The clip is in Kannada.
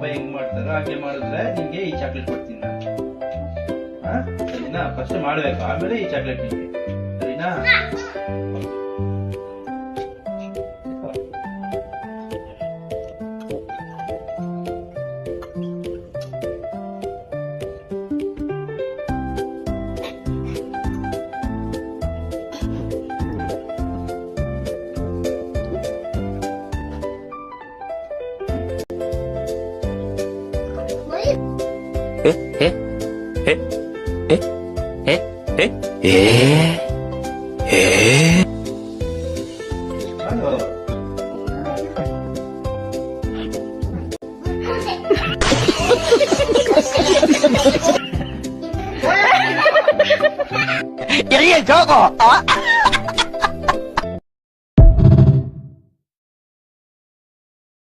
ಪಪ್ಪ ಹೆಂಗ್ ಮಾಡ್ತಾರೋ ಹಾಗೆ ಮಾಡಿದ್ರೆ ನಿಂಗೆ ಈ ಚಾಕ್ಲೇಟ್ ಕೊಡ್ತೀನಿ ನಾನು. ಸರಿನಾ? ಫಸ್ಟ್ ಮಾಡ್ಬೇಕು, ಆಮೇಲೆ ಈ ಚಾಕ್ಲೇಟ್ ನಿಂಗೆ. ಸರಿನಾ? Ini yang cokok.